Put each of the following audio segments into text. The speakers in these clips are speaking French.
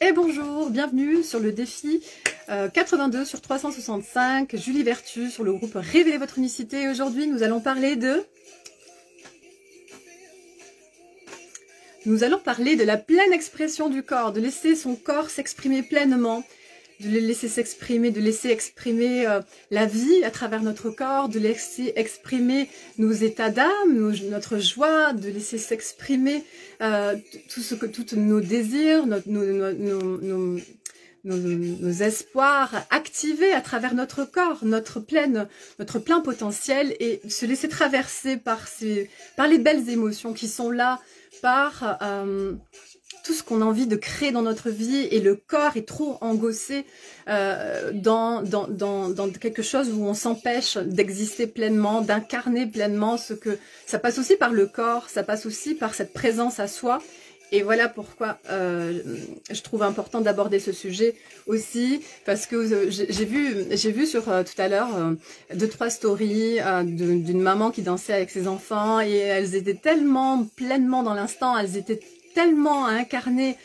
Et bonjour, bienvenue sur le défi 82 sur 365, Julie Vertu sur le groupe Révélez votre unicité. Aujourd'hui, nous allons parler de la pleine expression du corps, de laisser son corps s'exprimer pleinement, de le laisser s'exprimer, de laisser exprimer la vie à travers notre corps, de laisser exprimer nos états d'âme, notre joie, de laisser s'exprimer tous nos désirs, nos espoirs activés à travers notre corps, notre plein potentiel, et se laisser traverser par les belles émotions qui sont là, par tout ce qu'on a envie de créer dans notre vie, et le corps est trop engossé dans quelque chose où on s'empêche d'exister pleinement, d'incarner pleinement ce que... Ça passe aussi par le corps, ça passe aussi par cette présence à soi. Et voilà pourquoi je trouve important d'aborder ce sujet aussi, parce que j'ai vu sur tout à l'heure 2-3 stories d'une maman qui dansait avec ses enfants, et elles étaient tellement pleinement dans l'instant, elles étaient tellement à incarner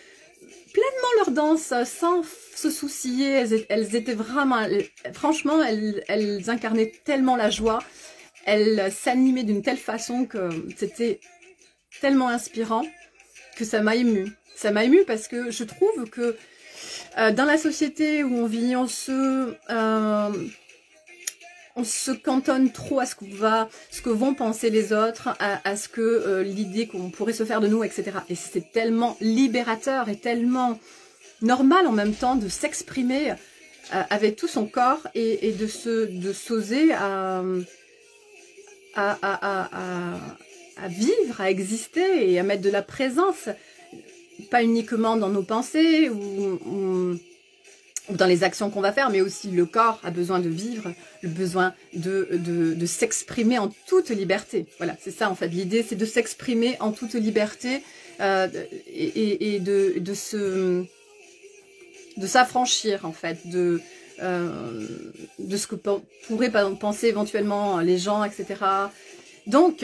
pleinement leur danse sans se soucier, elles étaient vraiment, franchement, elles incarnaient tellement la joie, elles s'animaient d'une telle façon que c'était tellement inspirant, que ça m'a émue. Ça m'a émue parce que je trouve que dans la société où on vit, on se cantonne trop à ce que vont penser les autres, à ce que l'idée qu'on pourrait se faire de nous, etc. Et c'est tellement libérateur et tellement normal en même temps de s'exprimer avec tout son corps et de s'oser à vivre, à exister et à mettre de la présence, pas uniquement dans nos pensées ou dans les actions qu'on va faire, mais aussi le corps a besoin de vivre, le besoin de s'exprimer en toute liberté. Voilà, c'est ça en fait. L'idée, c'est de s'exprimer en toute liberté et de s'affranchir en fait de ce que pourraient penser éventuellement les gens, etc. Donc,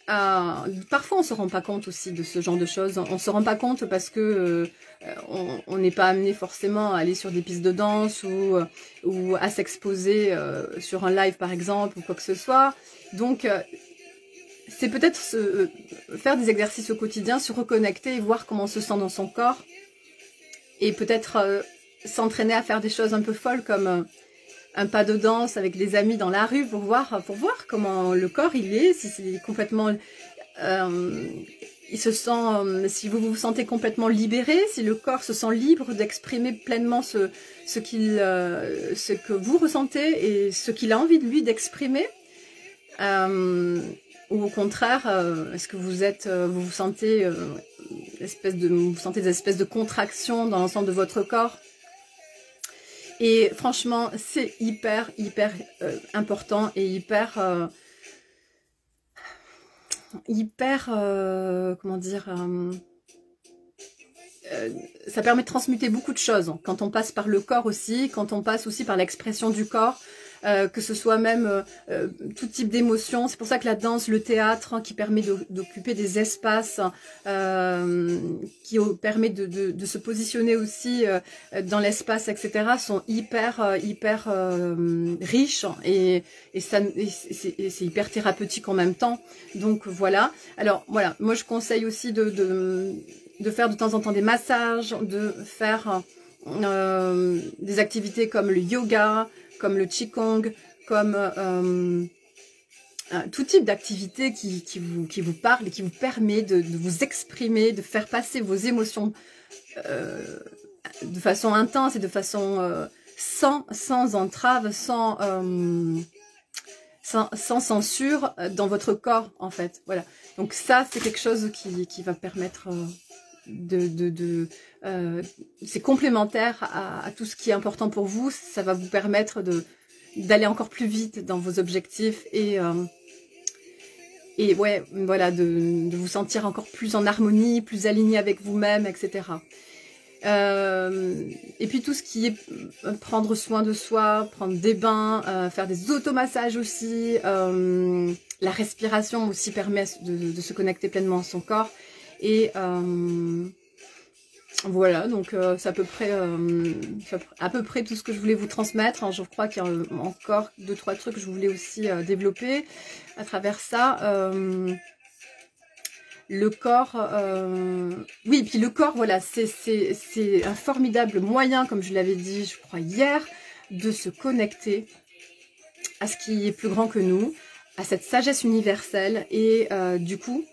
parfois on se rend pas compte aussi de ce genre de choses. On se rend pas compte parce que on n'est pas amené forcément à aller sur des pistes de danse ou à s'exposer sur un live par exemple ou quoi que ce soit. Donc c'est peut-être faire des exercices au quotidien, se reconnecter et voir comment on se sent dans son corps, et peut-être s'entraîner à faire des choses un peu folles comme un pas de danse avec les amis dans la rue pour voir comment le corps il est, si c'est complètement, il se sent, si vous vous sentez complètement libéré, si le corps se sent libre d'exprimer pleinement ce que vous ressentez et ce qu'il a envie de lui d'exprimer, ou au contraire, est-ce que vous sentez des espèces de contractions dans l'ensemble de votre corps? Et franchement, c'est hyper important et comment dire, ça permet de transmuter beaucoup de choses quand on passe par le corps aussi, quand on passe aussi par l'expression du corps, que ce soit même tout type d'émotions. C'est pour ça que la danse, le théâtre, qui permet d'occuper des espaces, qui permet de se positionner aussi dans l'espace, etc., sont hyper riches et c'est hyper thérapeutique en même temps. Donc voilà. Alors voilà, moi je conseille aussi de faire de temps en temps des massages, de faire des activités comme le yoga, comme le qigong, comme tout type d'activité qui vous parle et qui vous permet de vous exprimer, de faire passer vos émotions de façon intense et de façon sans entrave, sans censure dans votre corps en fait. Voilà. Donc ça c'est quelque chose qui va permettre c'est complémentaire à tout ce qui est important pour vous. Ça va vous permettre d'aller encore plus vite dans vos objectifs et ouais, voilà, de vous sentir encore plus en harmonie, plus aligné avec vous-même, etc. Et puis tout ce qui est prendre soin de soi, prendre des bains, faire des automassages aussi, la respiration aussi permet de se connecter pleinement à son corps. Et Voilà, donc c'est à peu près tout ce que je voulais vous transmettre. Hein. Je crois qu'il y a encore 2-3 trucs que je voulais aussi développer à travers ça. Le corps, oui, puis le corps, voilà, c'est un formidable moyen, comme je l'avais dit, je crois, hier, de se connecter à ce qui est plus grand que nous, à cette sagesse universelle, et du coup,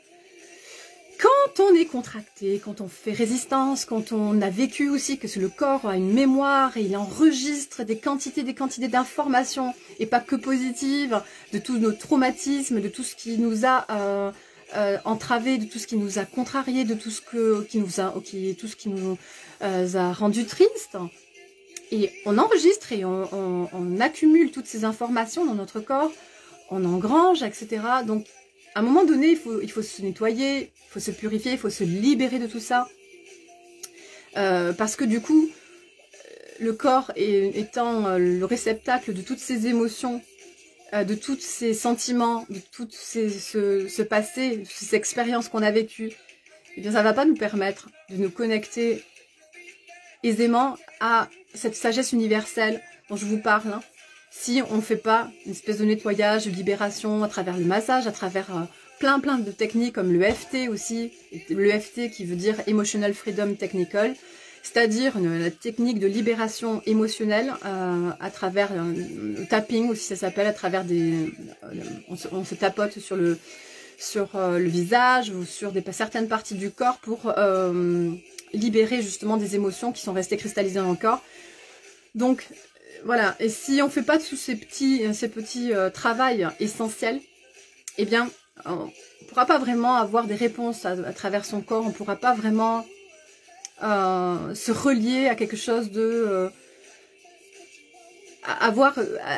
quand on est contracté, quand on fait résistance, quand on a vécu aussi que le corps a une mémoire et il enregistre des quantités d'informations, et pas que positives, de tous nos traumatismes, de tout ce qui nous a entravé, de tout ce qui nous a contrarié, de tout ce qui nous a rendu tristes. Et on enregistre et on accumule toutes ces informations dans notre corps, on engrange, etc. Donc, à un moment donné, il faut se nettoyer, il faut se purifier, il faut se libérer de tout ça. Parce que du coup, le corps étant le réceptacle de toutes ces émotions, de tous ces sentiments, de tout ce passé, ces expériences qu'on a vécues, eh bien, ça ne va pas nous permettre de nous connecter aisément à cette sagesse universelle dont je vous parle, hein, si on ne fait pas une espèce de nettoyage, de libération à travers le massage, à travers plein de techniques comme le EFT aussi, le EFT qui veut dire Emotional Freedom Technical, c'est-à-dire la technique de libération émotionnelle à travers le tapping aussi, ça s'appelle, à travers on se tapote sur le visage ou sur certaines parties du corps pour libérer justement des émotions qui sont restées cristallisées dans le corps. Donc voilà, et si on ne fait pas tous ces petits travails essentiels, eh bien, on ne pourra pas vraiment avoir des réponses à travers son corps, on ne pourra pas vraiment se relier à quelque chose de...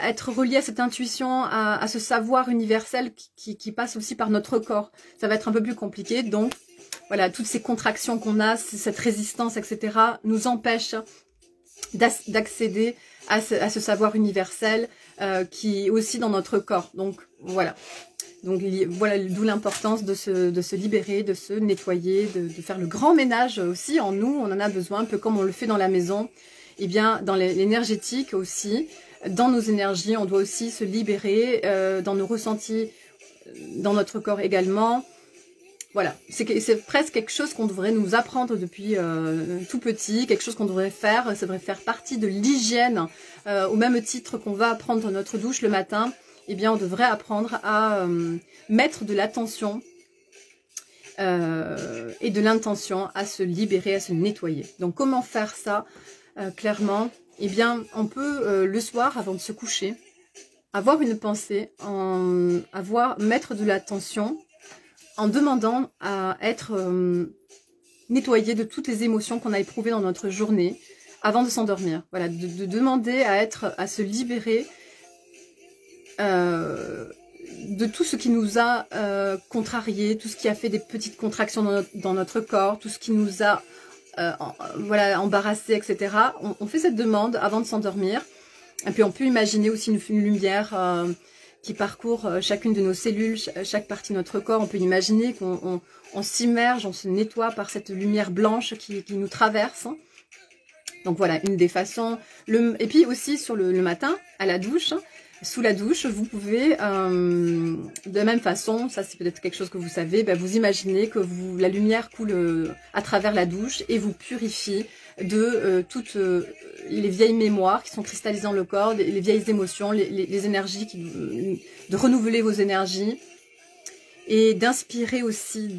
être relié à cette intuition, à ce savoir universel qui passe aussi par notre corps. Ça va être un peu plus compliqué, donc voilà, toutes ces contractions qu'on a, cette résistance, etc., nous empêchent d'accéder à ce savoir universel qui est aussi dans notre corps. Donc voilà. Donc voilà, d'où l'importance de se libérer, de se nettoyer, de faire le grand ménage aussi en nous. On en a besoin, un peu comme on le fait dans la maison. Eh bien, dans l'énergétique aussi, dans nos énergies, on doit aussi se libérer, dans nos ressentis, dans notre corps également. Voilà, c'est presque quelque chose qu'on devrait nous apprendre depuis tout petit, quelque chose qu'on devrait faire, ça devrait faire partie de l'hygiène, au même titre qu'on va prendre notre douche le matin, eh bien on devrait apprendre à mettre de l'attention et de l'intention à se libérer, à se nettoyer. Donc comment faire ça clairement? Eh bien on peut le soir avant de se coucher, avoir une pensée, mettre de l'attention, en demandant à être nettoyé de toutes les émotions qu'on a éprouvées dans notre journée avant de s'endormir. Voilà, de demander à se libérer de tout ce qui nous a contrarié, tout ce qui a fait des petites contractions dans notre corps, tout ce qui nous a voilà, embarrassé, etc. On fait cette demande avant de s'endormir. Et puis on peut imaginer aussi une lumière qui parcourt chacune de nos cellules, chaque partie de notre corps. On peut imaginer qu'on s'immerge, on se nettoie par cette lumière blanche qui nous traverse. Donc voilà, une des façons. Et puis aussi sur le matin, à la douche, sous la douche, vous pouvez, de la même façon, ça c'est peut-être quelque chose que vous savez, vous imaginez que la lumière coule à travers la douche et vous purifie de toutes les vieilles mémoires qui sont cristallisées dans le corps, les vieilles émotions, les énergies, de renouveler vos énergies et d'inspirer aussi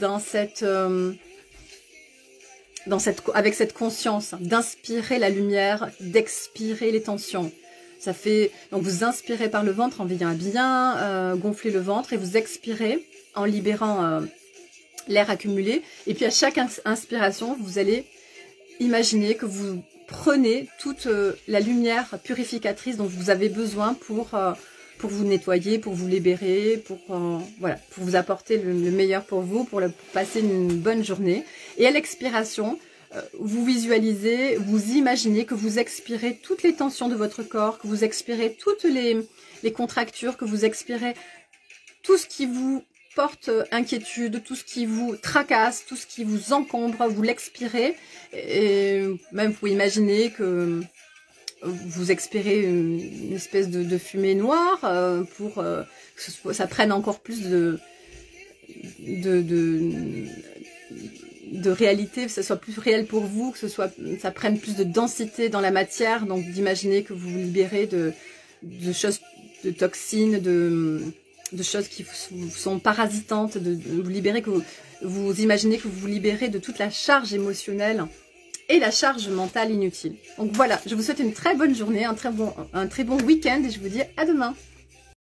avec cette conscience, d'inspirer la lumière, d'expirer les tensions. Ça fait, donc vous inspirez par le ventre en veillant à bien gonfler le ventre et vous expirez en libérant l'air accumulé. Et puis à chaque inspiration, vous allez imaginer que vous prenez toute la lumière purificatrice dont vous avez besoin pour vous nettoyer, pour vous libérer, voilà, pour vous apporter le meilleur pour vous, pour passer une bonne journée. Et à l'expiration, vous visualisez, vous imaginez que vous expirez toutes les tensions de votre corps, que vous expirez toutes les contractures, que vous expirez tout ce qui vous porte inquiétude, tout ce qui vous tracasse, tout ce qui vous encombre, vous l'expirez. Et même vous pouvez imaginer que vous expirez une espèce de fumée noire pour que ça prenne encore plus de réalité, que ce soit plus réel pour vous, que ça prenne plus de densité dans la matière, donc d'imaginer que vous vous libérez de choses, de toxines, de choses qui vous sont parasitantes, de vous libérer, que vous imaginez que vous vous libérez de toute la charge émotionnelle et la charge mentale inutile. Donc voilà, je vous souhaite une très bonne journée, un très bon week-end et je vous dis à demain.